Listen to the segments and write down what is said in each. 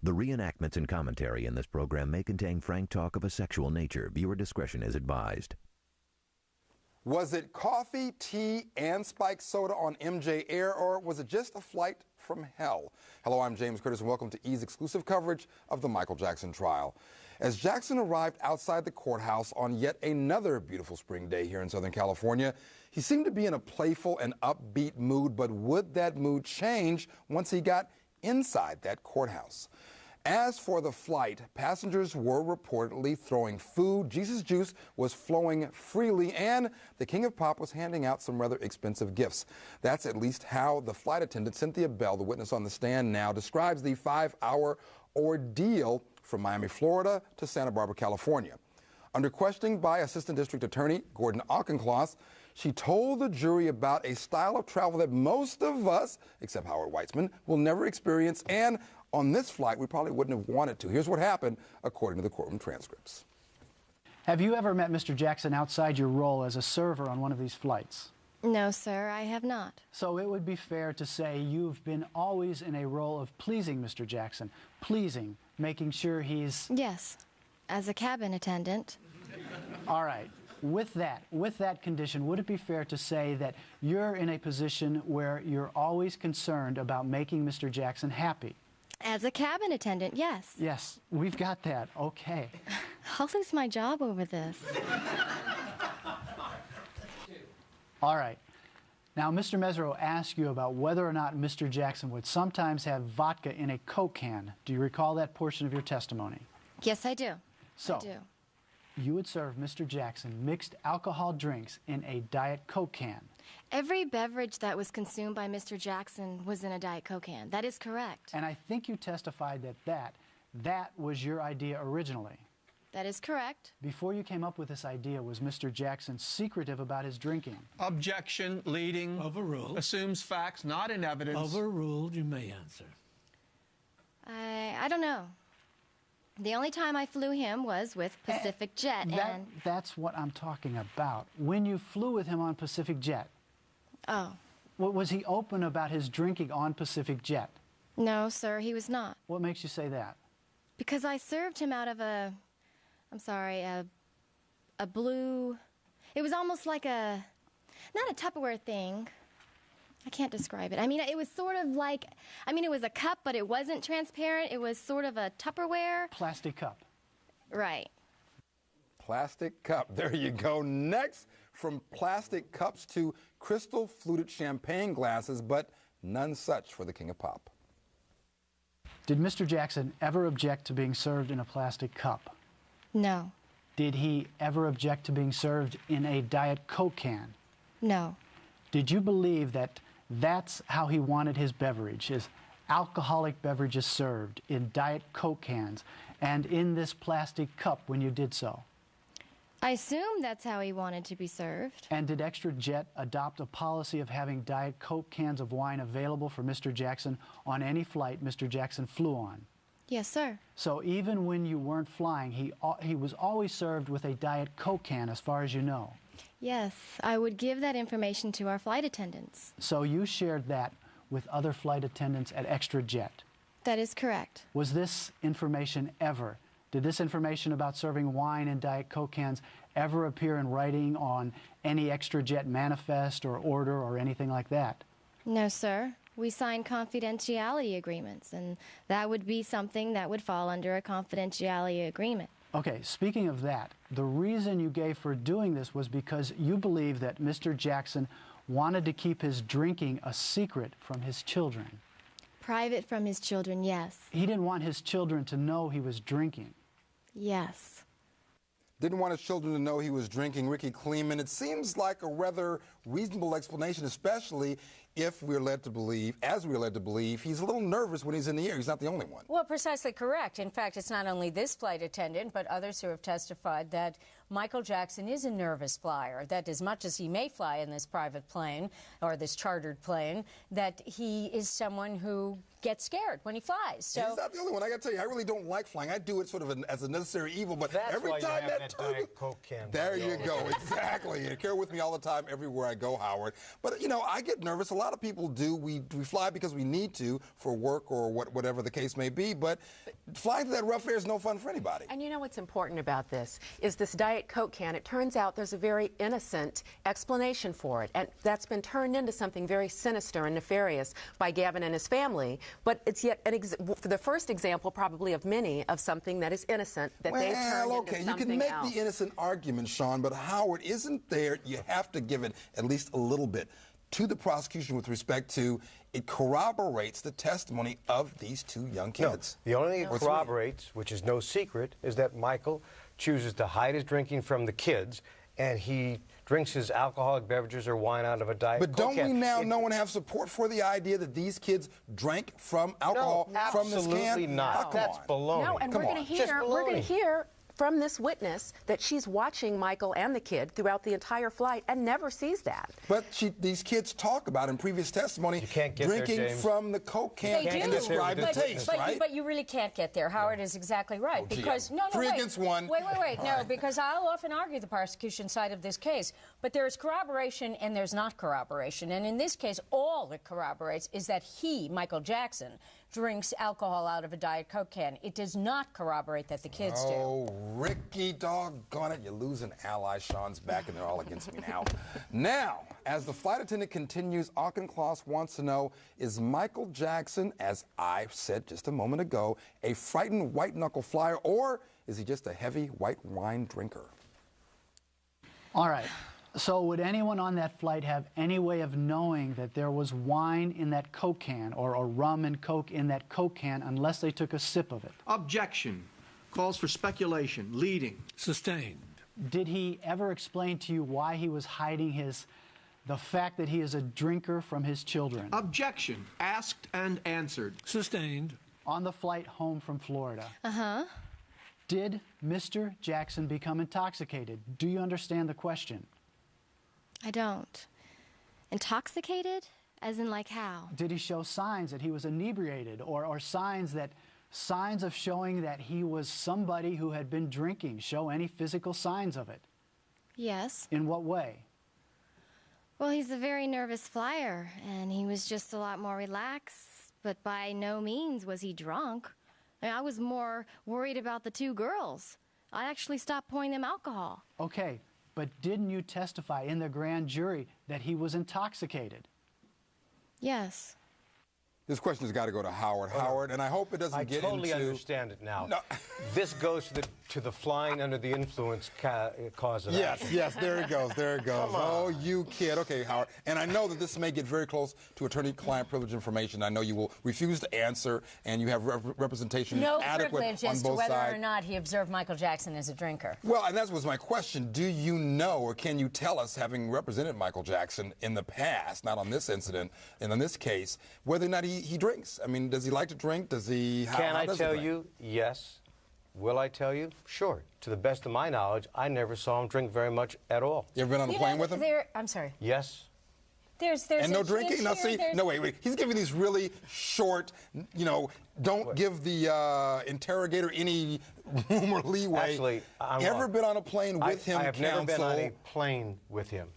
The reenactments and commentary in this program may contain frank talk of a sexual nature. Viewer discretion is advised. Was it coffee, tea, and spiked soda on MJ Air, or was it just a flight from hell? Hello, I'm James Curtis, and welcome to E's exclusive coverage of the Michael Jackson trial. As Jackson arrived outside the courthouse on yet another beautiful spring day here in Southern California, he seemed to be in a playful and upbeat mood, but would that mood change once he got inside that courthouse? As for the flight, passengers were reportedly throwing food, Jesus juice was flowing freely, and the King of Pop was handing out some rather expensive gifts. That's at least how the flight attendant, Cynthia, the witness on the stand now, describes the 5-hour ordeal from Miami, Florida to Santa Barbara, California. Under questioning by Assistant District Attorney Gordon Auchincloss, she told the jury about a style of travel that most of us, except Howard Weitzman, will never experience, and on this flight, we probably wouldn't have wanted to. Here's what happened, according to the courtroom transcripts. Have you ever met Mr. Jackson outside your role as a server on one of these flights? No, sir, I have not. So it would be fair to say you've been always in a role of pleasing Mr. Jackson, pleasing, making sure he's... Yes, as a cabin attendant. All right. With that condition, would it be fair to say that you're in a position where you're always concerned about making Mr. Jackson happy? As a cabin attendant, yes. Yes, we've got that. Okay. I'll lose my job over this. All right. Now, Mr. Mesereau asked you about whether or not Mr. Jackson would sometimes have vodka in a Coke can. Do you recall that portion of your testimony? Yes, I do. So, I do. You would serve Mr. Jackson mixed alcohol drinks in a Diet Coke can. Every beverage that was consumed by Mr. Jackson was in a Diet Coke can. That is correct. And I think you testified that was your idea originally. That is correct. Before you came up with this idea, was Mr. Jackson secretive about his drinking? Objection, leading. Overruled. Assumes facts not in evidence. Overruled, you may answer. I don't know. The only time I flew him was with Pacific Jet, and... That's what I'm talking about. When you flew with him on Pacific Jet... Oh. Was he open about his drinking on Pacific Jet? No, sir, he was not. What makes you say that? Because I served him out of a blue... It was almost like a... Not a Tupperware thing. I can't describe it. I mean, it was sort of like... I mean, it was a cup, but it wasn't transparent. It was sort of a Tupperware. Plastic cup. Right. Plastic cup. There you go. Next, from plastic cups to crystal fluted champagne glasses, but none such for the King of Pop. Did Mr. Jackson ever object to being served in a plastic cup? No. Did he ever object to being served in a Diet Coke can? No. Did you believe that that's how he wanted his beverage, his alcoholic beverages served in Diet Coke cans and in this plastic cup when you did so? I assume that's how he wanted to be served. And did ExtraJet adopt a policy of having Diet Coke cans of wine available for Mr. Jackson on any flight Mr. Jackson flew on? Yes, sir. So even when you weren't flying, he was always served with a Diet Coke can, as far as you know? Yes, I would give that information to our flight attendants. So you shared that with other flight attendants at ExtraJet? That is correct. Was this information did this information about serving wine in Diet Coke cans ever appear in writing on any ExtraJet manifest or order or anything like that? No, sir. We signed confidentiality agreements, and that would be something that would fall under a confidentiality agreement. Okay, speaking of that, the reason you gave for doing this was because you believe that Mr. Jackson wanted to keep his drinking a secret from his children. Private from his children, yes. He didn't want his children to know he was drinking. Yes. Didn't want his children to know he was drinking. Ricky Kleeman, it seems like a rather reasonable explanation, especially if we're led to believe, as we're led to believe, he's a little nervous when he's in the air. He's not the only one. Well, precisely correct. In fact, it's not only this flight attendant, but others who have testified that Michael Jackson is a nervous flyer, that as much as he may fly in this private plane or this chartered plane, that he is someone who gets scared when he flies. So he's not the only one. I got to tell you, I really don't like flying. I do it sort of as a necessary evil, but that's every why time you have that Diet Coke can. There you go, exactly. You carry with me all the time, everywhere I go, Howard. But, you know, I get nervous. A lot of people do. We fly because we need to for work or whatever the case may be, but flying to that rough air is no fun for anybody. And you know what's important about this is this Diet Coke can. It turns out there's a very innocent explanation for it, and that's been turned into something very sinister and nefarious by Gavin and his family. But it's yet the first example, probably of many, of something that is innocent that they've turned into something else. You can make the innocent argument, Sean, but Howard, isn't there? You have to give it at least a little bit to the prosecution with respect to it corroborates the testimony of these two young kids. No, the only thing it corroborates, which is no secret, is that Michael chooses to hide his drinking from the kids, and he drinks his alcoholic beverages or wine out of a Diet Coke can. But don't we now know and have support for the idea that these kids drank from alcohol from this can? Absolutely not. Oh, That's baloney. No, and we're going to hear from this witness that she's watching Michael and the kid throughout the entire flight and never sees that. But these kids talk about in previous testimony drinking from the Coke can and describe the taste, right? But you really can't get there. Howard is exactly right. Because Three against one. Wait. No, because I'll often argue the prosecution side of this case. But there's corroboration and there's not corroboration. And in this case, all it corroborates is that he, Michael Jackson, drinks alcohol out of a Diet Coke can. It does not corroborate that the kids do. Oh, Ricky, doggone it. You lose an ally. Sean's back, and they're all against me now. Now, as the flight attendant continues, Auchincloss wants to know, is Michael Jackson, as I said just a moment ago, a frightened white-knuckle flyer, or is he just a heavy white wine drinker? All right. So would anyone on that flight have any way of knowing that there was wine in that Coke can or rum and Coke in that Coke can unless they took a sip of it? Objection. Calls for speculation. Leading. Sustained. Did he ever explain to you why he was hiding the fact that he is a drinker from his children? Objection. Asked and answered. Sustained. On the flight home from Florida. Uh-huh. Did Mr. Jackson become intoxicated? Do you understand the question? I don't. Intoxicated? As in, like, how? Did he show signs that he was inebriated or signs of showing that he was somebody who had been drinking? Show any physical signs of it? Yes. In what way? Well, he's a very nervous flyer, and he was just a lot more relaxed, but by no means was he drunk. I was more worried about the two girls. I actually stopped pouring them alcohol. Okay. But didn't you testify in the grand jury that he was intoxicated? Yes. This question has got to go to Howard. Howard, and I hope it doesn't get into... I totally understand it now. No. This goes to the flying under the influence cause of that. Yes, there it goes, Oh, you kid. Okay, Howard. And I know that this may get very close to attorney-client privilege information. I know you will refuse to answer, and you have representation adequate on both sides. No privilege as to whether or not he observed Michael Jackson as a drinker. Well, and that was my question. Do you know, or can you tell us, having represented Michael Jackson in the past, not on this incident, and in this case, whether or not he drinks? I mean, does he like to drink? Does he... Can I tell you? Yes. Will I tell you? Sure. To the best of my knowledge, I never saw him drink very much at all. You ever been on a plane with him? I'm sorry. Yes. There's and no drinking? Now, see, no, wait. He's giving these really short, don't give the interrogator any room or leeway. Actually, ever been on a plane with him, I have never been on a plane with him.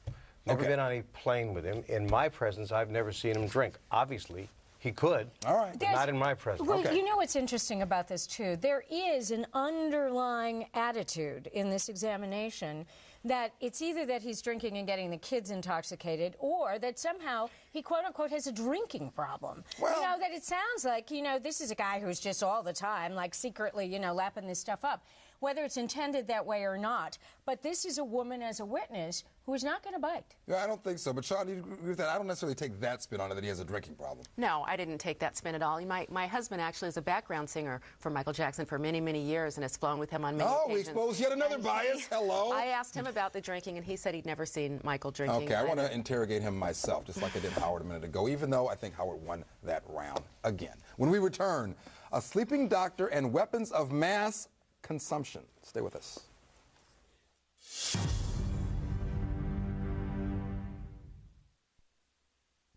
Never been on a plane with him. In my presence, I've never seen him drink. Obviously, he could. All right. But not in my presence. Well, you know what's interesting about this, too? There is an underlying attitude in this examination that it's either that he's drinking and getting the kids intoxicated or that somehow he, quote-unquote, has a drinking problem. Well, that it sounds like, this is a guy who's just all the time, like, secretly, lapping this stuff up. Whether it's intended that way or not. But this is a woman as a witness who is not going to bite. Yeah, I don't think so. But, Sean, do you agree with that? I don't necessarily take that spin on it, that he has a drinking problem. No, I didn't take that spin at all. My husband actually is a background singer for Michael Jackson for many, many years and has flown with him on many occasions. We exposed yet another bias. Hello. I asked him about the drinking, and he said he'd never seen Michael drinking. Okay, I want to interrogate him myself, just like I did Howard a minute ago, even though I think Howard won that round again. When we return, a sleeping doctor and weapons of mass consumption. Stay with us.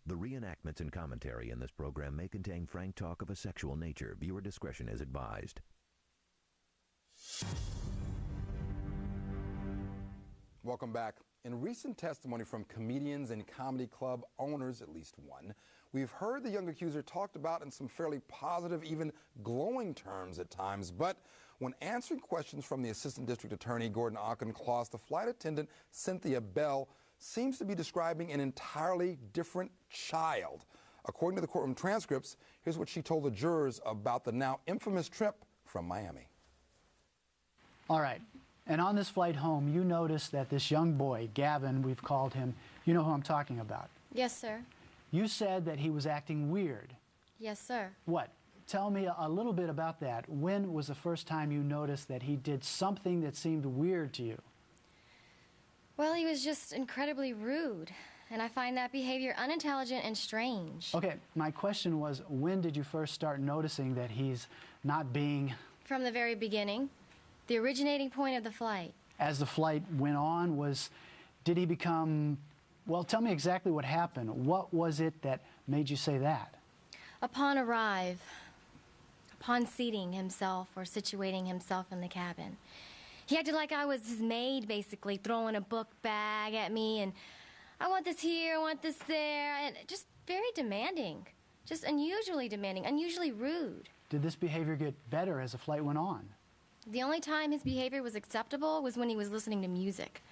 The reenactments and commentary in this program may contain frank talk of a sexual nature. Viewer discretion is advised. Welcome back. In recent testimony from comedians and comedy club owners, at least one, we've heard the young accuser talked about in some fairly positive, even glowing terms at times. But when answering questions from the assistant district attorney, Gordon Auchincloss, the flight attendant, Cynthia Bell, seems to be describing an entirely different child. According to the courtroom transcripts, here's what she told the jurors about the now infamous trip from Miami. All right. And on this flight home, you noticed that this young boy, Gavin, we've called him, you know who I'm talking about. Yes, sir. You said that he was acting weird. Yes, sir. What? Tell me a little bit about that. When was the first time you noticed that he did something that seemed weird to you? Well, he was just incredibly rude, and I find that behavior unintelligent and strange. Okay, my question was, when did you first start noticing that he's not being... From the very beginning, the originating point of the flight. As the flight went on, did he become... Well, tell me exactly what happened. What was it that made you say that? Upon seating himself or situating himself in the cabin, he acted like I was his maid, basically, throwing a book bag at me, and I want this here, I want this there, and just very demanding, just unusually demanding, unusually rude. Did this behavior get better as the flight went on? The only time his behavior was acceptable was when he was listening to music.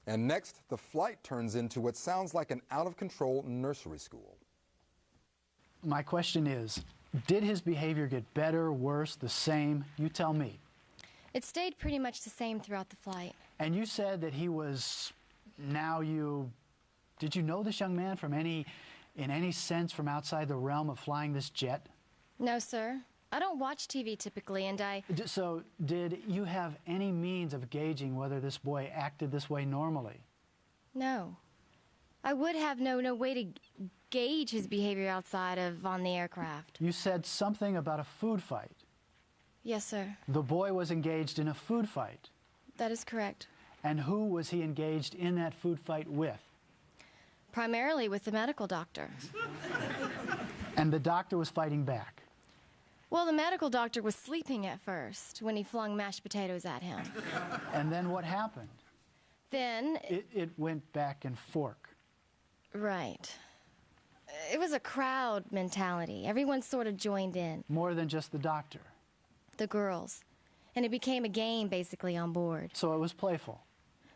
And next, the flight turns into what sounds like an out-of-control nursery school. My question is, did his behavior get better, worse, the same? You tell me. It stayed pretty much the same throughout the flight. And you said that he was, did you know this young man in any sense from outside the realm of flying this jet? No, sir. I don't watch TV typically, and So, did you have any means of gauging whether this boy acted this way normally? No. I would have no way to gauge his behavior outside of on the aircraft. You said something about a food fight. Yes, sir. The boy was engaged in a food fight. That is correct. And who was he engaged in that food fight with? Primarily with the medical doctor. And the doctor was fighting back? Well, the medical doctor was sleeping at first when he flung mashed potatoes at him. And then what happened? Then... It went back and forth. Right. It was a crowd mentality. Everyone sort of joined in. More than just the doctor? The girls. And it became a game, basically, on board. So it was playful?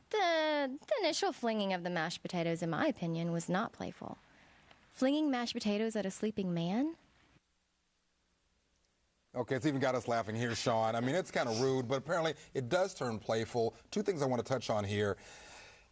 The initial flinging of the mashed potatoes, in my opinion, was not playful. Flinging mashed potatoes at a sleeping man? Okay, it's even got us laughing here, Sean. I mean, it's kind of rude, but apparently it does turn playful. Two things I want to touch on here.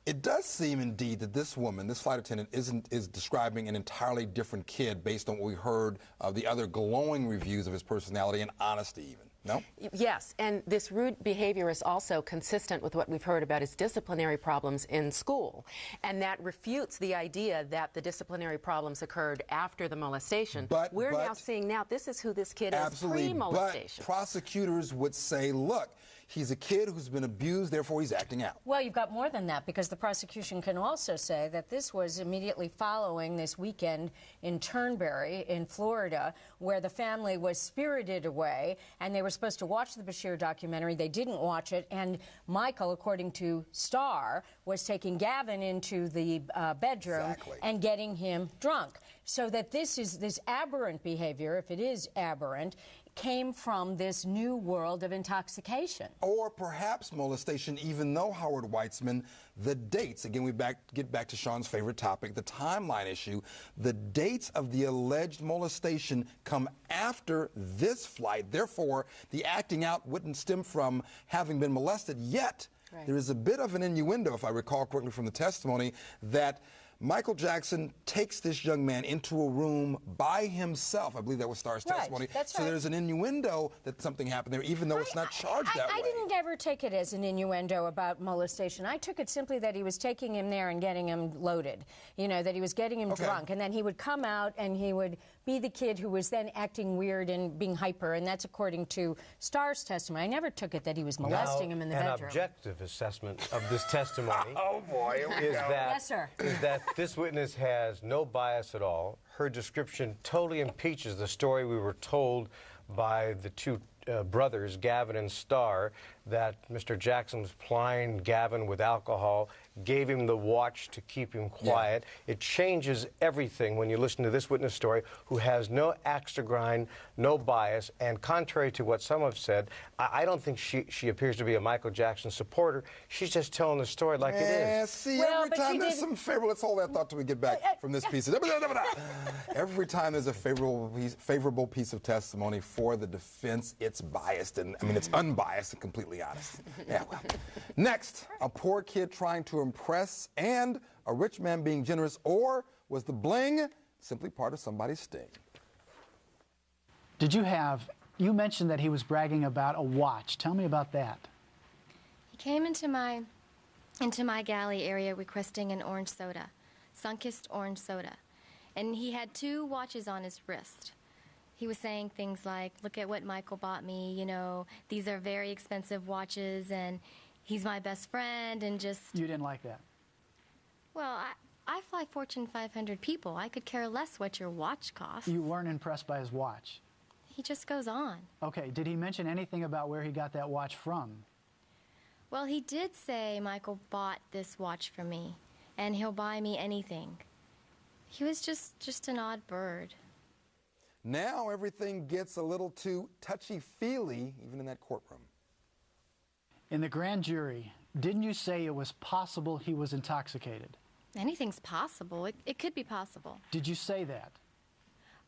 It does seem indeed that this woman, this flight attendant, is describing an entirely different kid based on what we heard of the other glowing reviews of his personality and honesty even. No? Yes, and this rude behavior is also consistent with what we've heard about his disciplinary problems in school. And that refutes the idea that the disciplinary problems occurred after the molestation. But we're now seeing this is who this kid is pre-molestation. But prosecutors would say, look, he's a kid who's been abused, therefore he's acting out. Well, you've got more than that, because the prosecution can also say that this was immediately following this weekend in Turnberry in Florida, where the family was spirited away, and they were supposed to watch the Bashir documentary. They didn't watch it, and Michael, according to Starr, was taking Gavin into the bedroom and getting him drunk. So that this aberrant behavior, if it is aberrant, came from this new world of intoxication. Or perhaps molestation, even though Howard Weitzman, the dates, again, get back to Sean's favorite topic, the timeline issue, the dates of the alleged molestation come after this flight. Therefore, the acting out wouldn't stem from having been molested, yet there is a bit of an innuendo, if I recall correctly from the testimony, that Michael Jackson takes this young man into a room by himself. I believe that was Starr's testimony. So there's an innuendo that something happened there, even though it's not charged that way. I didn't ever take it as an innuendo about molestation. I took it simply that he was taking him there and getting him loaded. You know, that he was getting him drunk. And then he would come out and he would be the kid who was then acting weird and being hyper, and that's according to Starr's testimony. I never took it that he was molesting him in the bedroom. An objective assessment of this testimony Oh, boy. Here we go. Yes, sir. is that this witness has no bias at all. Her description totally impeaches the story we were told by the two brothers, Gavin and Starr, that Mr. Jackson was plying Gavin with alcohol, gave him the watch to keep him quiet. Yeah. It changes everything when you listen to this witness story, who has no axe to grind, no bias, and contrary to what some have said, I don't think she appears to be a Michael Jackson supporter. She's just telling the story like it is. See, well, every time there's some favorable, let's hold that thought till we get back from this piece. Every time there's a favorable piece of testimony for the defense, it's biased, and I mean, it's unbiased and completely honest. Yeah, well. Next, a poor kid trying to impress and a rich man being generous, or was the bling simply part of somebody's sting? You mentioned that he was bragging about a watch. Tell me about that. He came into my galley area requesting an orange soda, Sunkist orange soda, and he had 2 watches on his wrist. He was saying things like, look at what Michael bought me, you know, these are very expensive watches, and he's my best friend, and just... You didn't like that? Well, I fly Fortune 500 people. I could care less what your watch costs. You weren't impressed by his watch? He just goes on. Okay, did he mention anything about where he got that watch from? Well, he did say Michael bought this watch for me, and he'll buy me anything. He was just an odd bird. Now everything gets a little too touchy-feely, even in that courtroom. In the grand jury, didn't you say it was possible he was intoxicated? Anything's possible. It could be possible. Did you say that?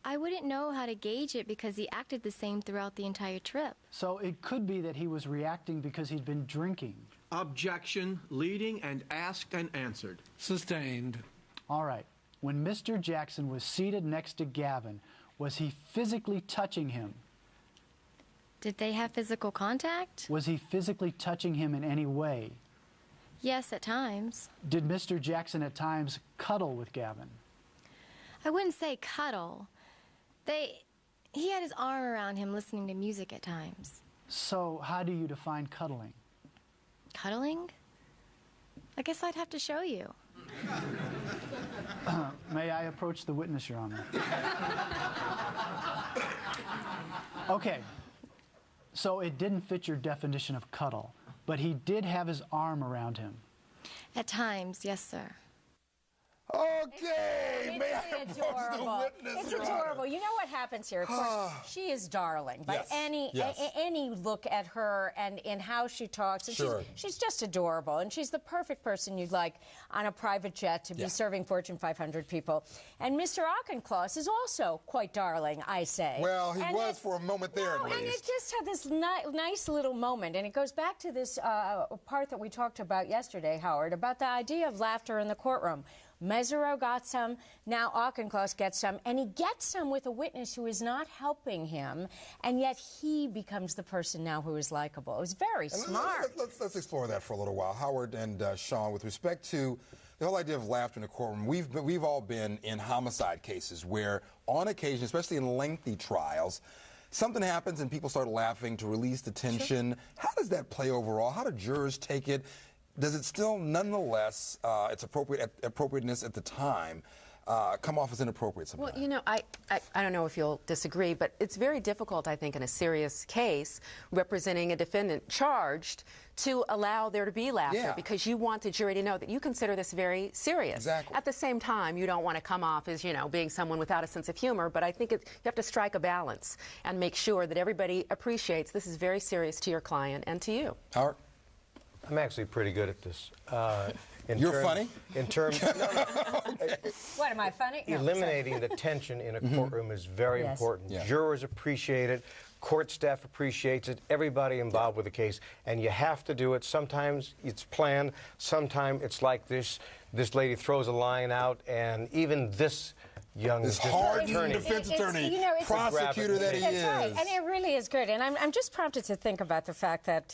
I wouldn't know how to gauge it because he acted the same throughout the entire trip. So it could be that he was reacting because he'd been drinking. Objection, leading and asked and answered. Sustained. All right. When Mr. Jackson was seated next to Gavin, was he physically touching him? Did they have physical contact? Was he physically touching him in any way? Yes, at times. Did Mr. Jackson at times cuddle with Gavin? I wouldn't say cuddle. He had his arm around him listening to music at times. So how do you define cuddling? Cuddling? I guess I'd have to show you. May I approach the witness, Your Honor? Okay. So it didn't fit your definition of cuddle, but he did have his arm around him. At times, yes, sir. Okay, may I It's approach the adorable. witness, It's Your adorable. Honor? You know what happens here? Of course, she is darling. By any look at her and in how she talks, and Sure. she's just adorable. And she's the perfect person you'd like on a private jet to be serving Fortune 500 people. And Mr. Auchincloss is also quite darling, I say. Well, he was for a moment there, at and it least. just had this nice little moment. And it goes back to this part that we talked about yesterday, Howard, about the idea of laughter in the courtroom. Mesereau got some, now Auchincloss gets some, and he gets some with a witness who is not helping him, and yet he becomes the person now who is likable. It was very smart. Let's explore that for a little while. Howard and Sean, with respect to the whole idea of laughter in the courtroom, we've all been in homicide cases where, on occasion, especially in lengthy trials, something happens and people start laughing to release the tension. Sure. How does that play overall? How do jurors take it? Does it still, nonetheless, its appropriateness at the time, come off as inappropriate sometimes? Well, you know, I don't know if you'll disagree, but it's very difficult, I think, in a serious case representing a defendant charged to allow there to be laughter because you want the jury to know that you consider this very serious. Exactly. At the same time, you don't want to come off as, you know, being someone without a sense of humor, but I think you have to strike a balance and make sure that everybody appreciates this is very serious to your client and to you. Howard? I'm actually pretty good at this. You're funny? In terms What, am I funny? No, eliminating the tension in a courtroom is very important. Yeah. Jurors appreciate it. Court staff appreciates it. Everybody involved with the case. And you have to do it. Sometimes it's planned. Sometimes it's like this. This lady throws a line out, and even this young this district hardened attorney. defense It's, attorney, you know, it's prosecutor that he That's is. right, and it really is good. And I'm just prompted to think about the fact that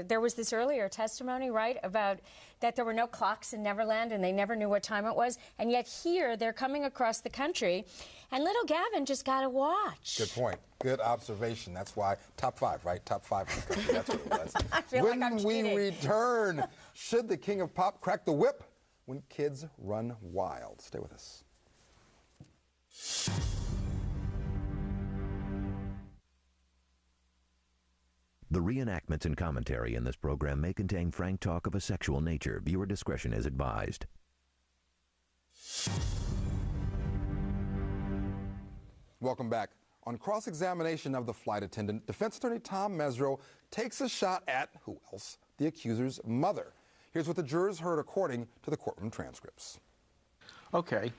there was this earlier testimony, right, about that there were no clocks in Neverland and they never knew what time it was. And yet here they're coming across the country, and little Gavin just got to watch. Good point. Good observation. That's why top 5, right? Top 5 in the country. That's what it was. I feel like I'm When we cheating. return, should the king of pop crack the whip when kids run wild? Stay with us. The reenactments and commentary in this program may contain frank talk of a sexual nature. Viewer discretion is advised. Welcome back. On cross-examination of the flight attendant, defense attorney Tom Mesro takes a shot at, who else, the accuser's mother. Here's what the jurors heard according to the courtroom transcripts. Okay.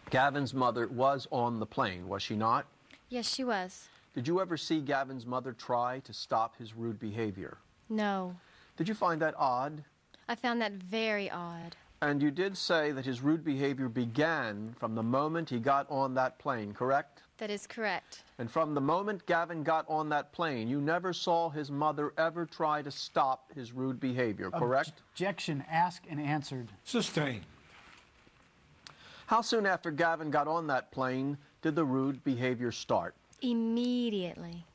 Gavin's mother was on the plane, was she not? Yes, she was. Did you ever see Gavin's mother try to stop his rude behavior? No. Did you find that odd? I found that very odd. And you did say that his rude behavior began from the moment he got on that plane, correct? That is correct. And from the moment Gavin got on that plane, you never saw his mother ever try to stop his rude behavior, correct? Objection asked and answered. Sustained. How soon after Gavin got on that plane did the rude behavior start? Immediately.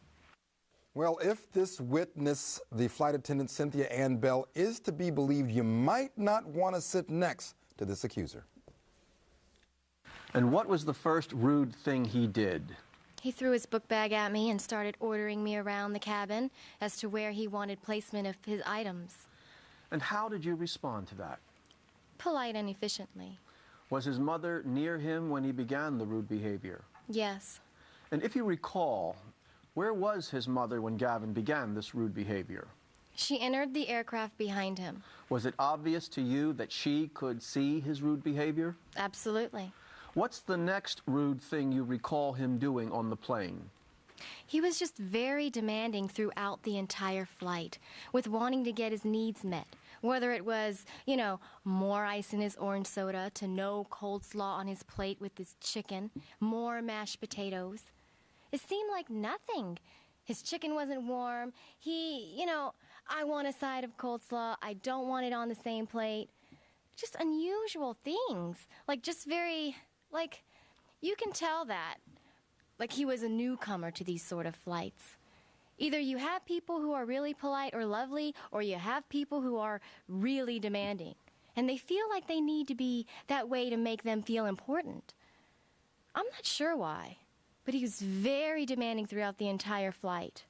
Well, if this witness, the flight attendant Cynthia Ann Bell, is to be believed, you might not want to sit next to this accuser. And what was the first rude thing he did? He threw his book bag at me and started ordering me around the cabin as to where he wanted placement of his items. And how did you respond to that? Polite and efficiently. Was his mother near him when he began the rude behavior? Yes. And if you recall, where was his mother when Gavin began this rude behavior? She entered the aircraft behind him. Was it obvious to you that she could see his rude behavior? Absolutely. What's the next rude thing you recall him doing on the plane? He was just very demanding throughout the entire flight, with wanting to get his needs met. Whether it was, you know, more ice in his orange soda, to no coleslaw on his plate with his chicken, more mashed potatoes. It seemed like nothing. His chicken wasn't warm. I want a side of coleslaw. I don't want it on the same plate. Just unusual things. You can tell that. Like he was a newcomer to these sort of flights. Either you have people who are really polite or lovely, or you have people who are really demanding. And they feel like they need to be that way to make them feel important. I'm not sure why, but he was very demanding throughout the entire flight.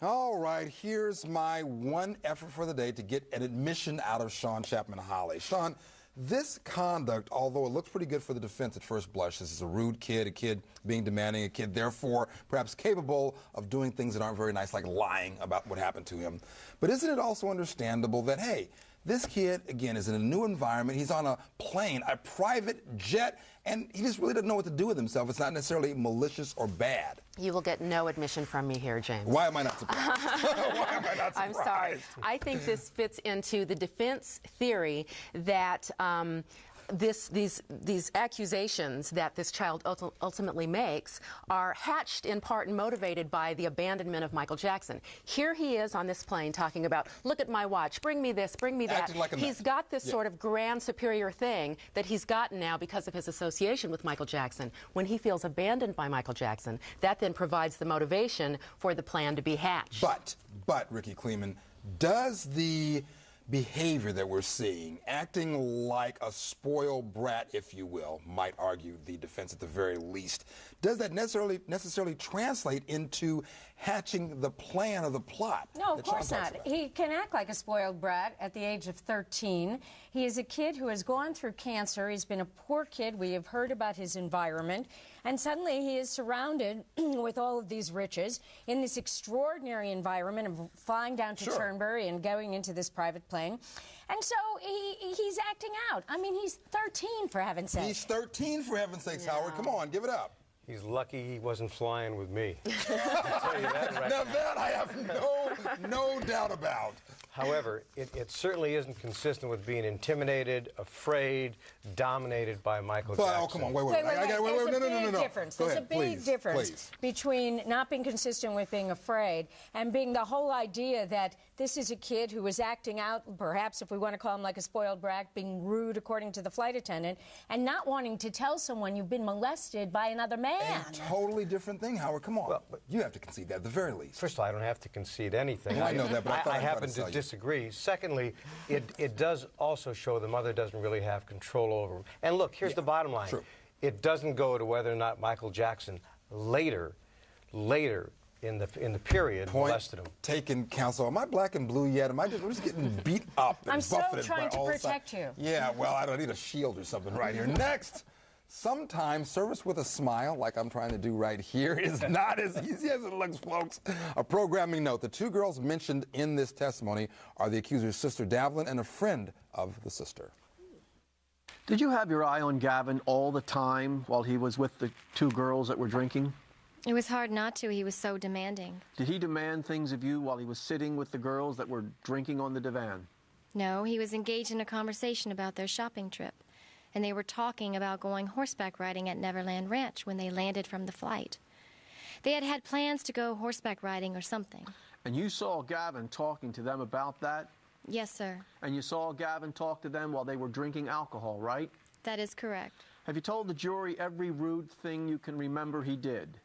All right, here's my one effort for the day to get an admission out of Sean Chapman Holly. Sean, this conduct, although it looks pretty good for the defense at first blush, this is a rude kid, a kid being demanding, a kid therefore perhaps capable of doing things that aren't very nice, like lying about what happened to him. But isn't it also understandable that, hey, this kid, again, is in a new environment. He's on a plane, a private jet, and he just really doesn't know what to do with himself. It's not necessarily malicious or bad. You will get no admission from me here, James. Why am I not surprised? Why am I not surprised? I'm sorry. I think this fits into the defense theory that these accusations that this child ultimately makes are hatched in part and motivated by the abandonment of Michael Jackson. Here he is on this plane talking about, look at my watch, bring me this, bring me that. Acting like a He's mess. got this sort of grand superior thing that he's gotten now because of his association with Michael Jackson. When he feels abandoned by Michael Jackson, that then provides the motivation for the plan to be hatched. But Ricky Kleeman, does the behavior that we're seeing, acting like a spoiled brat, if you will, might argue the defense at the very least, does that necessarily translate into hatching the plan or the plot? No, of course not. He can act like a spoiled brat at the age of 13. He is a kid who has gone through cancer. He's been a poor kid. We have heard about his environment. And suddenly he is surrounded with all of these riches in this extraordinary environment of flying down to Turnberry and going into this private plane. And so he's acting out. I mean, he's 13, for heaven's sake. He's 13, for heaven's sakes, Howard. Come on, give it up. He's lucky he wasn't flying with me. I'll tell you that right now that I have no doubt about. However, it certainly isn't consistent with being intimidated, afraid, dominated by Michael Jackson. Oh, come on, wait. There's a big difference between not being consistent with being afraid and being the whole idea that this is a kid who is acting out, perhaps if we want to call him like a spoiled brat, being rude according to the flight attendant, and not wanting to tell someone you've been molested by another man. A totally different thing, Howard. Come on. Well, you have to concede that at the very least. First of all, I don't have to concede anything. Well, I know that, but I happen to disagree. Secondly, it does also show the mother doesn't really have control over him. And look, here's the bottom line. True. It doesn't go to whether or not Michael Jackson later in the period molested him. Taken, counsel. Am I black and blue yet? Am I just getting beat up and I'm so buffeted trying by to all protect sides? you. Yeah, well, I don't need a shield or something right here. Next. Sometimes service with a smile, like I'm trying to do right here, is not as easy as it looks, folks. A programming note. The two girls mentioned in this testimony are the accuser's sister, Davlin, and a friend of the sister. Did you have your eye on Gavin all the time while he was with the two girls that were drinking? It was hard not to. He was so demanding. Did he demand things of you while he was sitting with the girls that were drinking on the divan? No, he was engaged in a conversation about their shopping trip. And they were talking about going horseback riding at Neverland Ranch when they landed from the flight. They had had plans to go horseback riding or something. And you saw Gavin talking to them about that? Yes, sir. And you saw Gavin talk to them while they were drinking alcohol, right? That is correct. Have you told the jury every rude thing you can remember he did?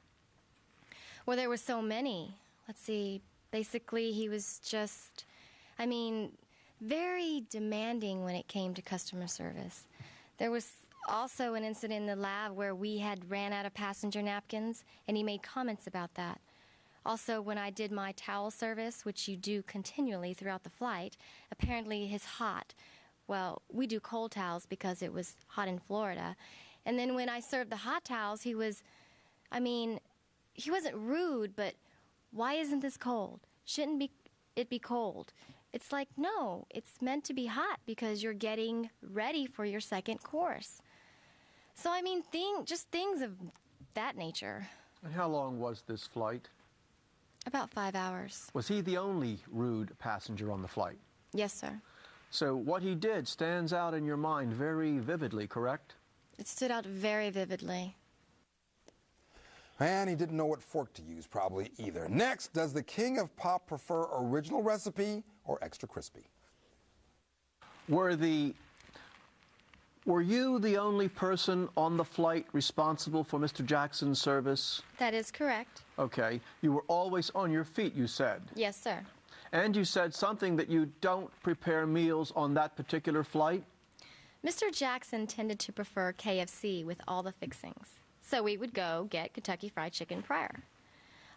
Well, there were so many. Let's see. Basically, he was just, very demanding when it came to customer service. There was also an incident in the lab where we had ran out of passenger napkins, and he made comments about that. Also, when I did my towel service, which you do continually throughout the flight, apparently his hot. Well, we do cold towels because it was hot in Florida. And then when I served the hot towels, he wasn't rude, but why isn't this cold? Shouldn't it be cold? It's like, no, it's meant to be hot because you're getting ready for your second course. So, just things of that nature. And how long was this flight? About 5 hours. Was he the only rude passenger on the flight? Yes, sir. So what he did stands out in your mind very vividly, correct? It stood out very vividly. And he didn't know what fork to use, probably, either. Next, does the king of pop prefer original recipe or extra crispy? Were you the only person on the flight responsible for Mr. Jackson's service? That is correct. Okay. You were always on your feet, you said. Yes, sir. And you said something that you don't prepare meals on that particular flight? Mr. Jackson tended to prefer KFC with all the fixings. So we would go get Kentucky Fried Chicken prior.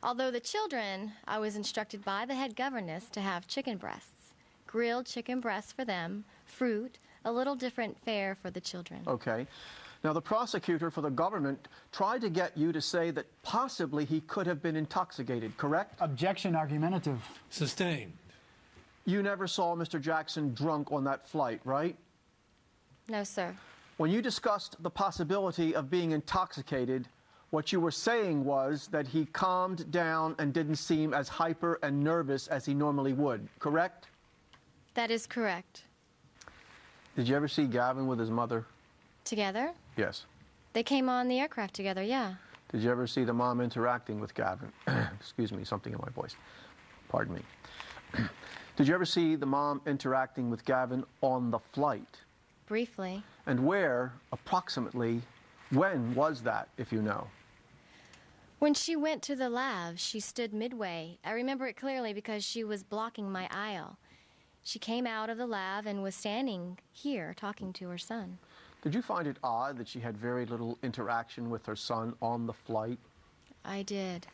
Although the children, I was instructed by the head governess to have chicken breasts. Grilled chicken breasts for them, fruit, a little different fare for the children. Okay. Now, the prosecutor for the government tried to get you to say that possibly he could have been intoxicated, correct? Objection, argumentative. Sustained. You never saw Mr. Jackson drunk on that flight, right? No, sir. When you discussed the possibility of being intoxicated, what you were saying was that he calmed down and didn't seem as hyper and nervous as he normally would, correct? That is correct. Did you ever see Gavin with his mother? Together? Yes. They came on the aircraft together, yeah. Did you ever see the mom interacting with Gavin? Excuse me, something in my voice. Pardon me. Did you ever see the mom interacting with Gavin on the flight? Briefly. And where, approximately, when was that, if you know? When she went to the lab, she stood midway. I remember it clearly because she was blocking my aisle. She came out of the lab and was standing here talking to her son. Did you find it odd that she had very little interaction with her son on the flight? I did.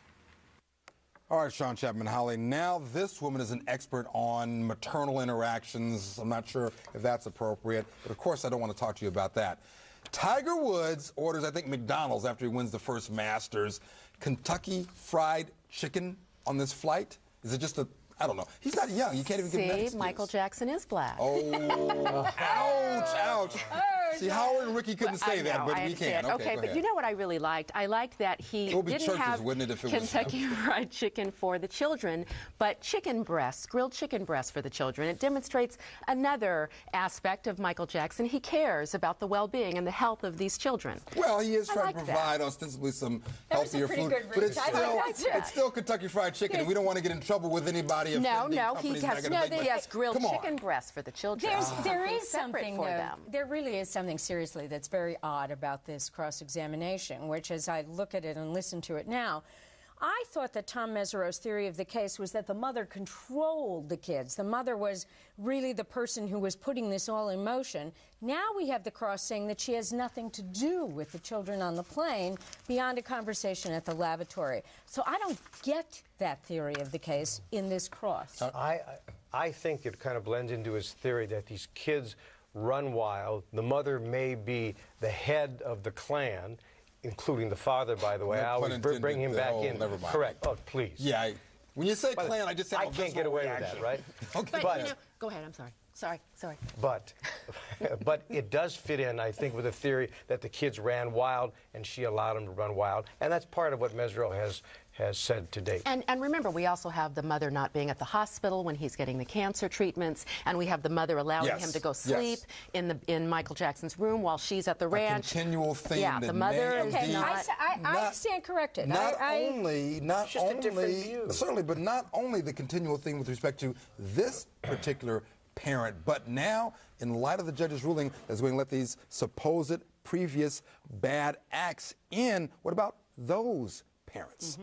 All right, Sean Chapman-Holly, now this woman is an expert on maternal interactions. I'm not sure if that's appropriate, but of course I don't want to talk to you about that. Tiger Woods orders, I think, McDonald's after he wins the first Masters, Kentucky Fried Chicken on this flight. Is it just I don't know. He's not young. You can't even give him that excuse. Michael Jackson is black. Oh, ouch, ouch. See, Howard and Ricky couldn't say that, but I we can. understand. Okay, but you know what I really liked? I liked that he It would be didn't churches, have wouldn't it, if it was- Kentucky Fried Chicken for the children, but chicken breasts, grilled chicken breasts for the children. It demonstrates another aspect of Michael Jackson. He cares about the well-being and the health of these children. Well, he is I trying like to that. provide ostensibly some That was a healthier pretty food, good but it's reach. I still, like that. it's still Kentucky Fried Chicken, and we don't want to get in trouble with anybody. No, offending he companies that are has, gonna make money. he has grilled Come on. chicken breasts for the children. There is separate something, for though, them. there really is something seriously that's very odd about this cross-examination, which as I look at it and listen to it now, I thought that Tom Mesereau's theory of the case was that the mother controlled the kids. The mother was really the person who was putting this all in motion. Now we have the cross saying that she has nothing to do with the children on the plane beyond a conversation at the lavatory. So I don't get that theory of the case in this cross. I think it kind of blends into his theory that these kids run wild. The mother may be the head of the clan, including the father, by the way. No I always pun intended, bring him the back whole- in. never mind. Correct. Oh, please. Yeah, when you say clan, I just have I a can't get visceral away reaction. with that, right? Okay, But, you know, go ahead, I'm sorry. Sorry. But it does fit in, I think, with the theory that the kids ran wild and she allowed them to run wild. And that's part of what Mesereau has said to date. And remember, we also have the mother not being at the hospital when he's getting the cancer treatments, and we have the mother allowing Yes, him to go yes. sleep in Michael Jackson's room while she's at the ranch. continual theme Yeah, that the mother may is be- not. I stand corrected. Not only, just a different view. certainly, but not only the continual thing with respect to this particular parent, but now, in light of the judge's ruling that's going to let these supposed previous bad acts in, what about those parents?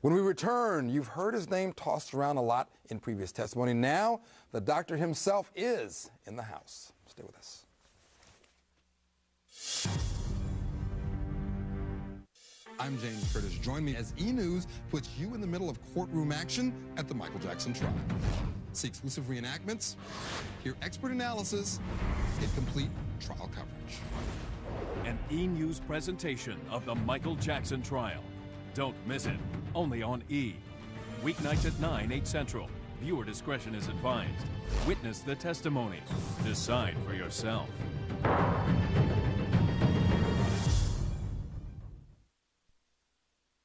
When we return, you've heard his name tossed around a lot in previous testimony. Now, the doctor himself is in the house. Stay with us. I'm James Curtis. Join me as E! News puts you in the middle of courtroom action at the Michael Jackson trial. See exclusive reenactments, hear expert analysis, get complete trial coverage. An E! News presentation of the Michael Jackson trial. Don't miss it. Only on E! Weeknights at 9, 8 Central. Viewer discretion is advised. Witness the testimony. Decide for yourself.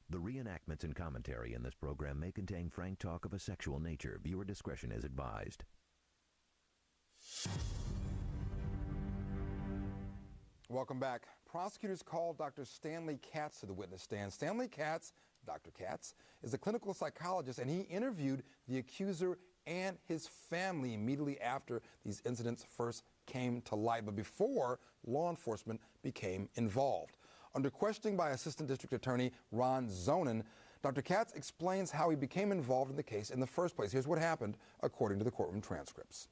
The reenactments and commentary in this program may contain frank talk of a sexual nature. Viewer discretion is advised. Welcome back. Prosecutors called Dr. Stanley Katz to the witness stand. Stanley Katz, Dr. Katz, is a clinical psychologist, and he interviewed the accuser and his family immediately after these incidents first came to light, but before law enforcement became involved. Under questioning by Assistant District Attorney Ron Zonin, Dr. Katz explains how he became involved in the case in the first place. Here's what happened according to the courtroom transcripts.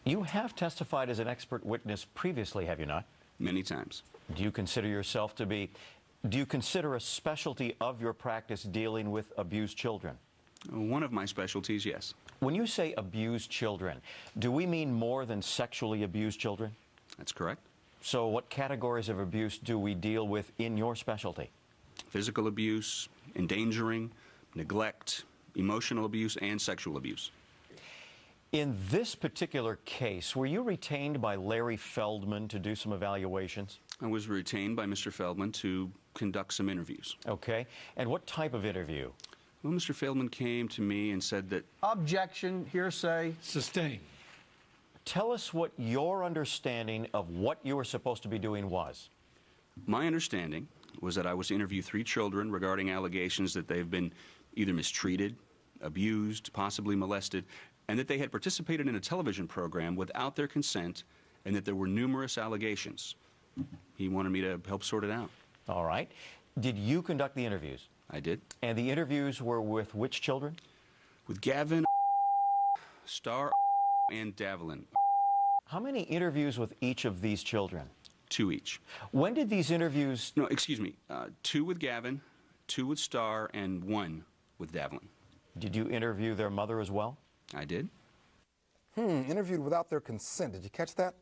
You have testified as an expert witness previously, have you not? Many times. Do you consider a specialty of your practice dealing with abused children? One of my specialties, yes. When you say abused children, do we mean more than sexually abused children? That's correct. So what categories of abuse do we deal with in your specialty? Physical abuse, endangering, neglect, emotional abuse, and sexual abuse. In this particular case, were you retained by Larry Feldman to do some evaluations? I was retained by Mr. Feldman to conduct some interviews. Okay. And what type of interview? Well, Mr. Feldman came to me and said that... Objection, hearsay. Sustained. Tell us what your understanding of what you were supposed to be doing was. My understanding was that I was to interview 3 children regarding allegations that they've been either mistreated, abused, possibly molested, and that they had participated in a television program without their consent, and that there were numerous allegations. He wanted me to help sort it out. All right. Did you conduct the interviews? I did. And the interviews were with which children? With Gavin, Star, and Davelin. How many interviews with each of these children? 2 each. When did these interviews... No, excuse me. 2 with Gavin, 2 with Star, and 1 with Davelin. Did you interview their mother as well? I did. Interviewed without their consent. Did you catch that?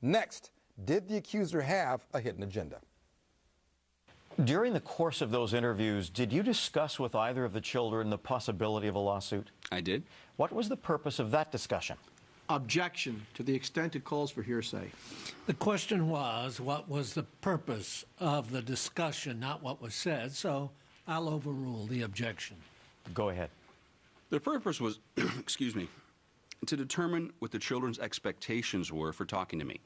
Next, did the accuser have a hidden agenda? During the course of those interviews, did you discuss with either of the children the possibility of a lawsuit? I did. What was the purpose of that discussion? Objection to the extent it calls for hearsay. The question was, what was the purpose of the discussion, not what was said, so I'll overrule the objection. Go ahead. The purpose was, excuse me, to determine what the children's expectations were for talking to me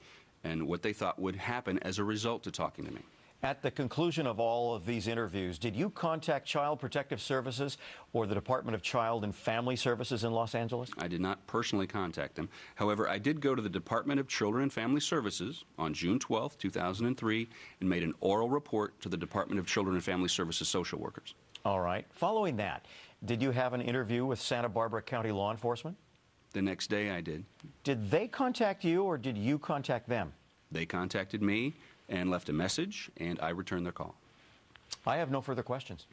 and what they thought would happen as a result of talking to me. At the conclusion of all of these interviews, did you contact Child Protective Services or the Department of Child and Family Services in Los Angeles? I did not personally contact them. However, I did go to the Department of Children and Family Services on June 12, 2003, and made an oral report to the Department of Children and Family Services social workers. All right. Following that, did you have an interview with Santa Barbara County law enforcement? The next day I did. Did they contact you or did you contact them? They contacted me and left a message, and I returned their call. I have no further questions.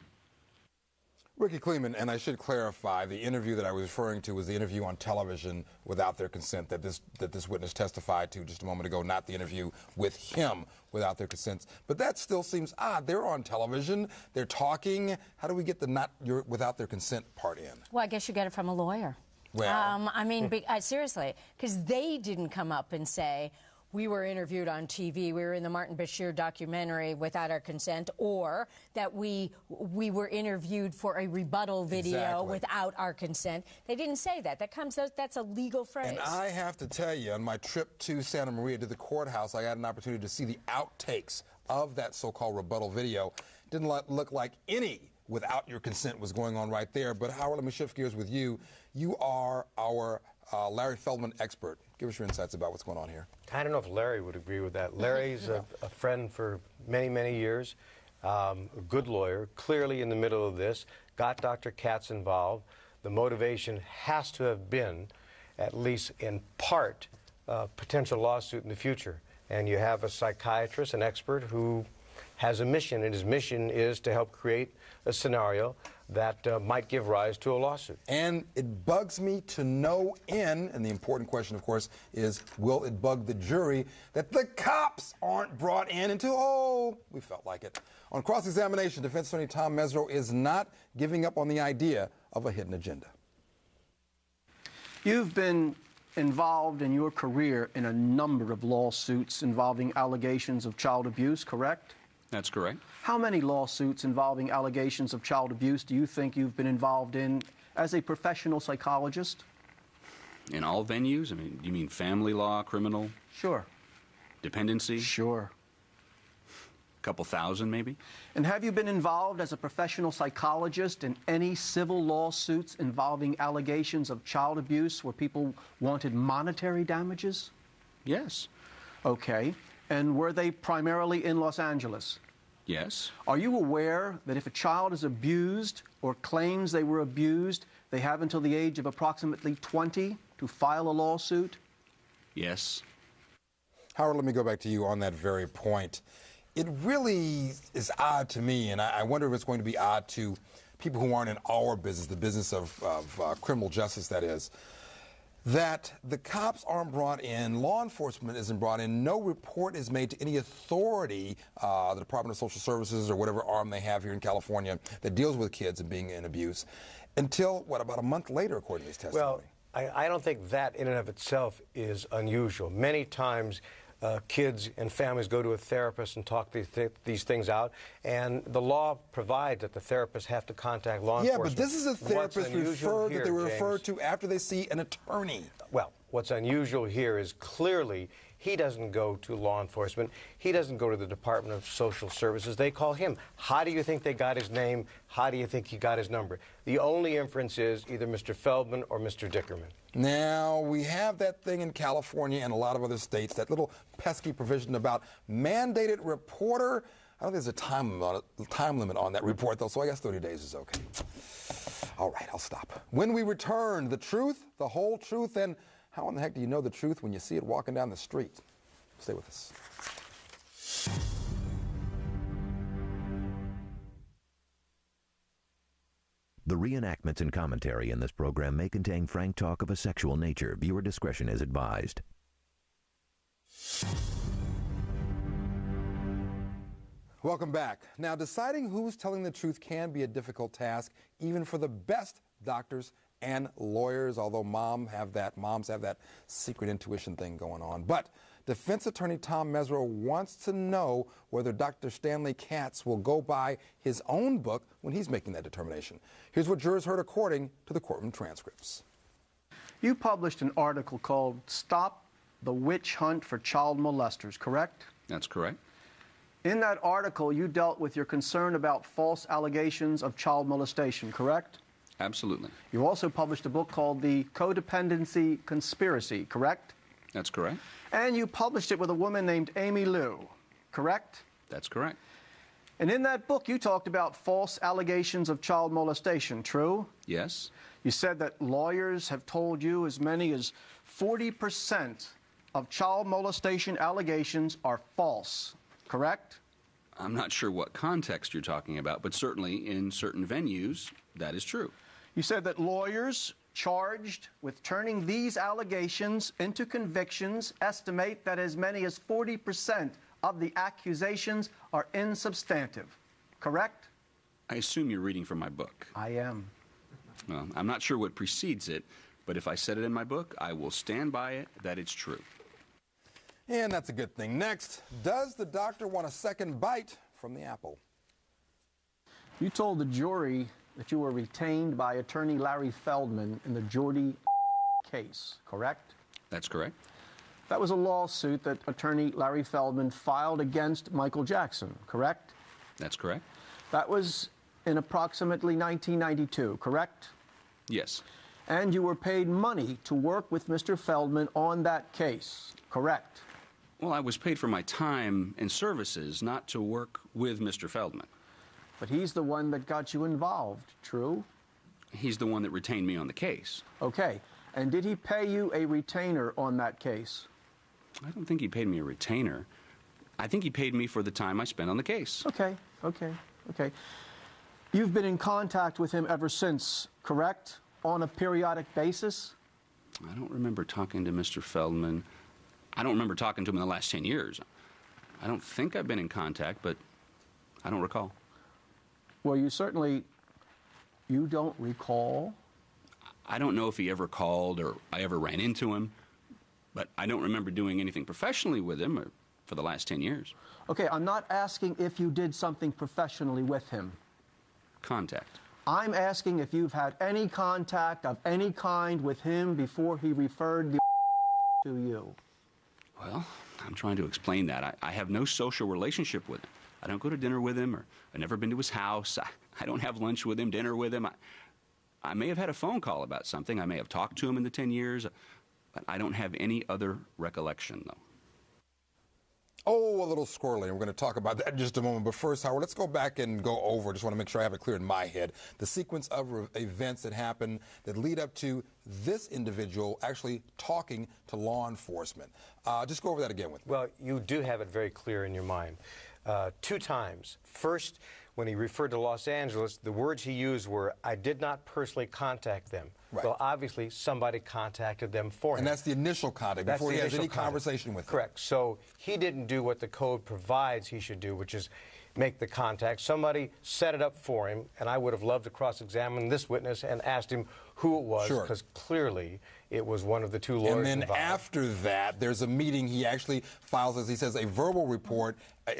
Ricky Kleeman, and I should clarify, the interview that I was referring to was the interview on television without their consent that this witness testified to just a moment ago, not the interview with him without their consent. But that still seems odd. They're on television. They're talking. How do we get the without their consent part in? Well, I guess you get it from a lawyer. Well, I mean, seriously, because they didn't come up and say, we were interviewed on TV, we were in the Martin Bashir documentary without our consent, or that we were interviewed for a rebuttal video without our consent. They didn't say that. That's a legal phrase. And I have to tell you, on my trip to Santa Maria to the courthouse, I had an opportunity to see the outtakes of that so-called rebuttal video. Didn't look like any without your consent was going on right there. But Howard, let me shift gears with you. You are our Larry Feldman expert. Give us your insights about what's going on here. I don't know if Larry would agree with that. Larry's a friend for many, many years, a good lawyer, clearly in the middle of this, got Dr. Katz involved. The motivation has to have been, at least in part, a potential lawsuit in the future. And you have a psychiatrist, an expert, who has a mission, and his mission is to help create a scenario that might give rise to a lawsuit. And it bugs me to no end, and the important question, of course, is will it bug the jury that the cops aren't brought in until, oh, we felt like it. On cross-examination, defense attorney Tom Mesereau is not giving up on the idea of a hidden agenda. You've been involved in your career in a number of lawsuits involving allegations of child abuse, correct? That's correct. How many lawsuits involving allegations of child abuse do you think you've been involved in as a professional psychologist? In all venues? I mean, you mean family law, criminal? Sure. Dependency? Sure. A couple thousand, maybe? And have you been involved as a professional psychologist in any civil lawsuits involving allegations of child abuse where people wanted monetary damages? Yes. Okay. And were they primarily in Los Angeles? Yes. Are you aware that if a child is abused or claims they were abused, they have until the age of approximately 20 to file a lawsuit? Yes. Howard, let me go back to you on that very point. It really is odd to me, and I wonder if it's going to be odd to people who aren't in our business, the business of criminal justice, that is, that the cops aren't brought in, law enforcement isn't brought in, no report is made to any authority, the Department of Social Services or whatever arm they have here in California that deals with kids and being in abuse, until, what, about a month later, according to this testimony? Well, I don't think that in and of itself is unusual. Many times kids and families go to a therapist and talk these things out, and the law provides that the therapists have to contact law enforcement. Yeah, but this is a therapist that they were referred to after they see an attorney. Well, what's unusual here is clearly he doesn't go to law enforcement. He doesn't go to the Department of Social Services. They call him. How do you think they got his name? How do you think he got his number? The only inference is either Mr. Feldman or Mr. Dickerman. Now, we have that thing in California and a lot of other states, that little pesky provision about mandated reporter. I don't think there's a time limit on that report, though, so I guess 30 days is okay. All right, I'll stop. When we return, the truth, the whole truth, and how in the heck do you know the truth when you see it walking down the street? Stay with us. The reenactments and commentary in this program may contain frank talk of a sexual nature. Viewer discretion is advised. Welcome back. Now, deciding who's telling the truth can be a difficult task, even for the best doctors and lawyers, although moms have that secret intuition thing going on. But defense attorney Tom Mesereau wants to know whether Dr. Stanley Katz will go by his own book when he's making that determination. Here's what jurors heard according to the courtroom transcripts. You published an article called Stop the Witch Hunt for Child Molesters, correct? That's correct. In that article, you dealt with your concern about false allegations of child molestation, correct? Absolutely. You also published a book called The Codependency Conspiracy, correct? That's correct. And you published it with a woman named Amy Liu, correct? That's correct. And in that book, you talked about false allegations of child molestation, true? Yes. You said that lawyers have told you as many as 40% of child molestation allegations are false, correct? I'm not sure what context you're talking about, but certainly in certain venues, that is true. You said that lawyers charged with turning these allegations into convictions estimate that as many as 40% of the accusations are insubstantive, correct? I assume you're reading from my book. I am. Well, I'm not sure what precedes it, but if I said it in my book, I will stand by it that it's true. And that's a good thing. Next, does the doctor want a second bite from the apple? You told the jury that you were retained by attorney Larry Feldman in the Jordy case, correct? That's correct. That was a lawsuit that attorney Larry Feldman filed against Michael Jackson, correct? That's correct. That was in approximately 1992, correct? Yes. And you were paid money to work with Mr. Feldman on that case, correct? Well, I was paid for my time and services, not to work with Mr. Feldman. But he's the one that got you involved, true? He's the one that retained me on the case. Okay. And did he pay you a retainer on that case? I don't think he paid me a retainer. I think he paid me for the time I spent on the case. Okay. You've been in contact with him ever since, correct? On a periodic basis? I don't remember talking to Mr. Feldman. I don't remember talking to him in the last 10 years. I don't think I've been in contact, but I don't recall. Well, you don't recall? I don't know if he ever called or I ever ran into him, but I don't remember doing anything professionally with him for the last 10 years. Okay, I'm not asking if you did something professionally with him. Contact. I'm asking if you've had any contact of any kind with him before he referred the to you. Well, I'm trying to explain that. I have no social relationship with him. I don't go to dinner with him, or I've never been to his house. I don't have lunch with him, dinner with him. I may have had a phone call about something. I may have talked to him in the 10 years, but I don't have any other recollection, though. Oh, a little squirrely. We're going to talk about that in just a moment. But first, Howard, let's go back and go over, just want to make sure I have it clear in my head, the sequence of events that happen that lead up to this individual actually talking to law enforcement. Just go over that again with me. Well, you do have it very clear in your mind. 2 times. First, when he referred to Los Angeles, the words he used were, "I did not personally contact them." Right. Well, obviously, somebody contacted them for him. And that's the initial contact, before he has any conversation with them. Correct. So he didn't do what the code provides he should do, which is make the contact. Somebody set it up for him, and I would have loved to cross-examine this witness and asked him who it was, because clearly it was one of the 2 lawyers involved. And then involved. after that, there's a meeting. He actually files, as he says, a verbal report.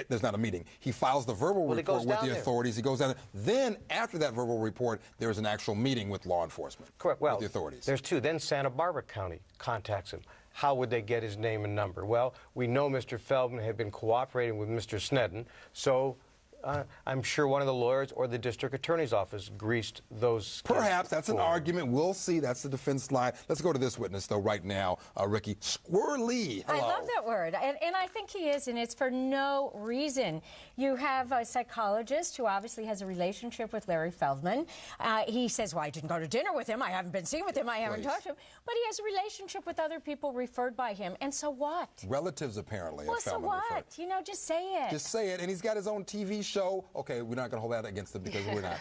There's not a meeting. He files the verbal report with the authorities. He goes down there. Then, after that verbal report, there's an actual meeting with law enforcement. Correct. Well, with the authorities. There's 2. Then Santa Barbara County contacts him. How would they get his name and number? Well, we know Mr. Feldman had been cooperating with Mr. Sneddon, so I'm sure one of the lawyers or the district attorney's office greased those. Perhaps that's an argument. We'll see. That's the defense line. Let's go to this witness, though, right now. Ricky, squirrely. Hello. I love that word, and I think he is, and it's for no reason. You have a psychologist who obviously has a relationship with Larry Feldman. He says, well, I didn't go to dinner with him. I haven't been seen with him. I haven't talked to him. But he has a relationship with other people referred by him, and so what? Relatives, apparently. Well, so what? You know, just say it. Just say it. And he's got his own TV show. Okay, we're not going to hold that against him because we're not.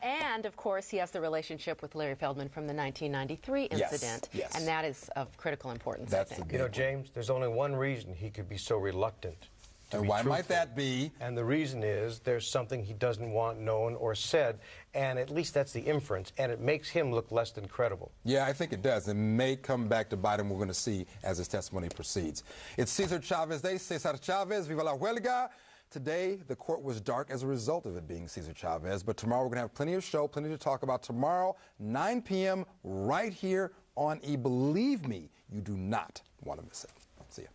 And, of course, he has the relationship with Larry Feldman from the 1993 incident. Yes. And that is of critical importance, That's I think. You know, James, there's only one reason he could be so reluctant. And why might that be? And the reason is there's something he doesn't want known or said, and at least that's the inference, and it makes him look less than credible. Yeah, I think it does. It may come back to bite him. We're going to see as his testimony proceeds. It's Cesar Chavez Day. Cesar Chavez, viva la huelga. Today, the court was dark as a result of it being Cesar Chavez, but tomorrow we're going to have plenty of show, plenty to talk about. Tomorrow, 9 p.m., right here on E! Believe me, you do not want to miss it. See ya.